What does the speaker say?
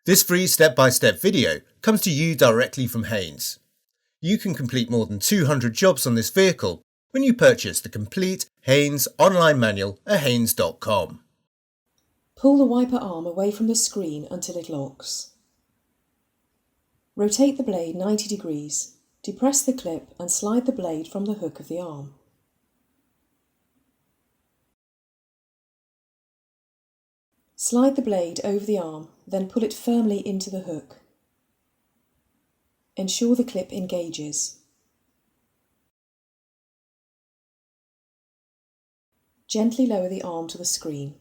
This free step-by-step video comes to you directly from Haynes. You can complete more than 200 jobs on this vehicle when you purchase the complete Haynes online manual at haynes.com. Pull the wiper arm away from the screen until it locks. Rotate the blade 90 degrees, depress the clip and slide the blade from the hook of the arm. Slide the blade over the arm, then pull it firmly into the hook. Ensure the clip engages. Gently lower the arm to the screen.